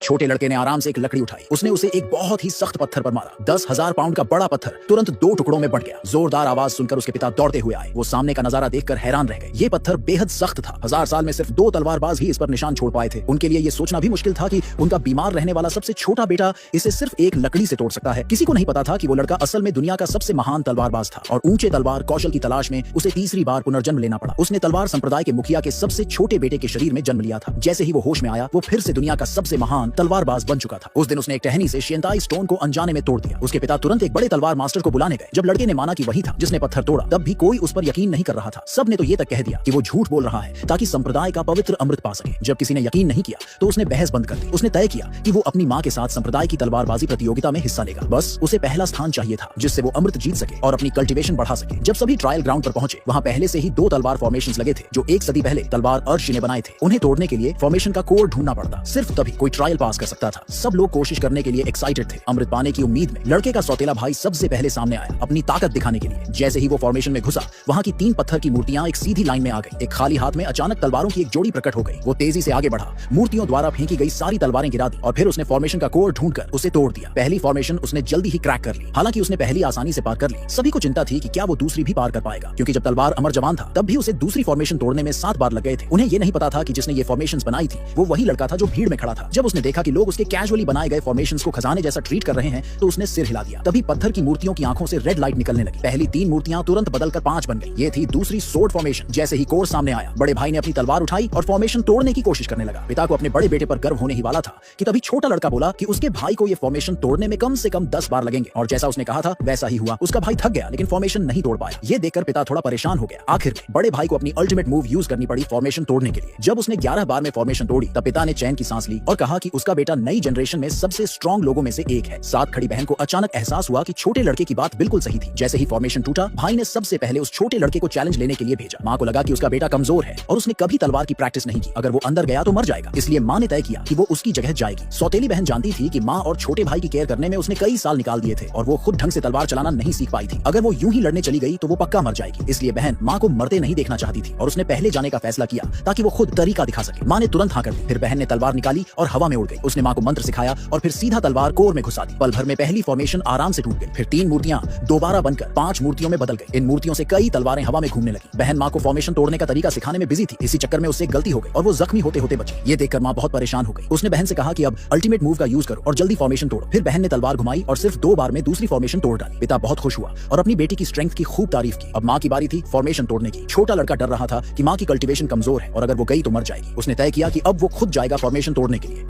छोटे लड़के ने आराम से एक लकड़ी उठाई। उसने उसे एक बहुत ही सख्त पत्थर पर मारा। 10,000 पाउंड का बड़ा पत्थर तुरंत 2 टुकड़ों में बंट गया। जोरदार आवाज सुनकर उसके पिता दौड़ते हुए आए। वो सामने का नजारा देखकर हैरान रह गए। ये पत्थर बेहद सख्त था। 1000 साल में सिर्फ 2 तलवारबाज ही इस पर निशान छोड़ पाए थे। उनके लिए ये सोचना भी मुश्किल था कि उनका बीमार रहने वाला सबसे छोटा बेटा इसे सिर्फ एक लकड़ी से तोड़ सकता है। किसी को नहीं पता था कि वो लड़का असल में दुनिया का सबसे महान तलवारबाज था और ऊंचे तलवार कौशल की तलाश में उसे तीसरी बार पुनर्जन्म लेना पड़ा। उसने तलवार संप्रदाय के मुखिया के सबसे छोटे बेटे के शरीर में जन्म लिया था। जैसे ही वो होश में आया, वो फिर से दुनिया का सबसे महान तलवारबाज बन चुका था। उस दिन उसने एक टहनी से शियंताई स्टोन को अनजाने में तोड़ दिया। उसके पिता तुरंत एक बड़े तलवार मास्टर को बुलाने गए। जब लड़के ने माना कि वही था जिसने पत्थर तोड़ा, तब भी कोई उस पर यकीन नहीं कर रहा था। सबने तो ये तक कह दिया कि वो झूठ बोल रहा है ताकि संप्रदाय का पवित्र अमृत पा सके। जब किसी ने यकीन नहीं किया तो उसने बहस बंद कर दी। उसने तय किया कि वो अपनी मां के साथ संप्रदाय की तलवारबाजी प्रतियोगिता में हिस्सा लेगा। बस उसे पहला स्थान चाहिए था जिससे वो अमृत जीत सके और अपनी कल्टीवेशन बढ़ा सके। जब सभी ट्रायल ग्राउंड पर पहुंचे, वहां पहले से ही 2 तलवार फॉर्मेशंस लगे थे जो 1 सदी पहले तलवार अर्शी ने बनाए थे। उन्हें तोड़ने के लिए फॉर्मेशन का कोड ढूंढना पड़ता। सिर्फ तभी कोई ट्रायल पास कर सकता था। सब लोग कोशिश करने के लिए एक्साइटेड थे। अमृत पाने की उम्मीद में लड़के का सौतेला भाई सबसे पहले सामने आया, अपनी ताकत दिखाने के लिए। जैसे ही वो फॉर्मेशन में घुसा, वहां की 3 पत्थर की मूर्तियां एक सीधी लाइन में आ गई। एक खाली हाथ में अचानक तलवारों की एक जोड़ी प्रकट हो गई। वो तेजी से आगे बढ़ा, मूर्तियों द्वारा फेंकी गई सारी तलवारें गिरा दी और फिर उसने फॉर्मेशन का कोड ढूंढकर उसे तोड़ दिया। पहली फॉर्मेशन उसने जल्दी ही क्रैक कर ली। हालांकि उसने पहली आसानी से पार कर ली, सभी को चिंता थी कि क्या वो दूसरी भी पार कर पाएगा, क्योंकि जब तलवार अमर जवान था तब भी उसे दूसरी फॉर्मेशन तोड़ने में 7 बार लग गए थे। उन्हें ये नहीं पता था कि जिसने ये फॉर्मेशंस बनाई थी वो वही लड़का था जो भीड़ में खड़ा था। जब उसने देखा कि लोग उसके कैजुअली बनाए गए फॉर्मेशंस को खजाने जैसा ट्रीट कर रहे हैं तो उसने सिर हिला दिया। तभी पत्थर की मूर्तियों की आंखों से रेड लाइट निकलने लगी। पहली 3 मूर्तियां तुरंत बदलकर 5 बन गई। ये थी दूसरी सोर्ड फॉर्मेशन। जैसे ही कोर सामने आया, बड़े भाई ने अपनी तलवार उठाई और फॉर्मेशन तोड़ने की कोशिश करने लगा। पिता को अपने बड़े बेटे पर गर्व होने ही वाला था कि तभी छोटा लड़का बोला कि उसके भाई को ये फॉर्मेशन तोड़ने में कम से कम 10 बार लगेंगे। और जैसा उसने कहा था वैसा ही हुआ। उसका भाई थक गया लेकिन फॉर्मेशन नहीं तोड़ पाया। ये देखकर पिता थोड़ा परेशान हो गया। आखिर में बड़े भाई को अपनी अल्टीमेट मूव यूज करनी पड़ी फॉर्मेशन तोड़ने के लिए। जब उसने 11 बार में फॉर्मेशन तोड़ी तब पिता ने चैन की सांस ली और कहा कि उसका बेटा नई जनरेशन में सबसे स्ट्रॉन्ग लोगों में से एक है। साथ खड़ी बहन को अचानक एहसास हुआ कि छोटे लड़के की बात बिल्कुल सही थी। जैसे ही फॉर्मेशन टूटा, भाई ने सबसे पहले उस छोटे लड़के को चैलेंज लेने के लिए भेजा। माँ को लगा कि उसका बेटा कमजोर है और उसने कभी तलवार की प्रैक्टिस नहीं की। अगर वो अंदर गया तो मर जाएगा, इसलिए माँ ने तय किया कि वो उसकी जगह जाएगी। सौतेली बहन जानती थी कि माँ और छोटे भाई की केयर करने में उसने कई साल निकाल दिए थे और वो खुद ढंग से तलवार चलाना नहीं सीख पाई थी। अगर वो यूं ही लड़ने चली गई तो वो पक्का मर जाएगी। इसलिए बहन माँ को मरते नहीं देखना चाहती थी और उसने पहले जाने का फैसला किया ताकि वो खुद तरीका दिखा सके। माँ ने तुरंत हाँ कर दी। फिर बहन ने तलवार निकाली और हवा में उड़ गई। उसने माँ को मंत्र सिखाया और फिर सीधा तलवार कोर में घुसा दी। पल भर में पहली फॉर्मेशन आराम से टूट गई। फिर 3 मूर्तियां दोबारा बनकर 5 मूर्तियों में बदल गई। इन मूर्तियों से कई तलवारें हवा में घूमने लगी। बहन माँ को फॉर्मेशन तोड़ने का तरीका सिखाने में बिजी थी। इसी चक्कर में उससे एक गलती हो गई और वो जख्मी होते होते बची। ये देखकर माँ बहुत परेशान हो गई। उसने बहन से कहा कि अब अल्टीमेट मूव का यूज करो और जल्दी फॉर्मेशन तोड़ो। फिर बहन ने तलवार घुमाई और सिर्फ 2 बार में दूसरी फॉर्मेशन तोड़ डाली। पिता बहुत खुश हुआ और अपनी बेटी की स्ट्रेंथ की खूब तारीफ की। अब माँ की बारी थी फॉर्मेशन तोड़ने की। छोटा लड़का डर रहा था कि माँ की कल्टीवेशन कमजोर है और अगर वो गई तो मर जाएगी। उसने तय किया कि अब वो खुद जाएगा फॉर्मेशन तोड़ने के लिए।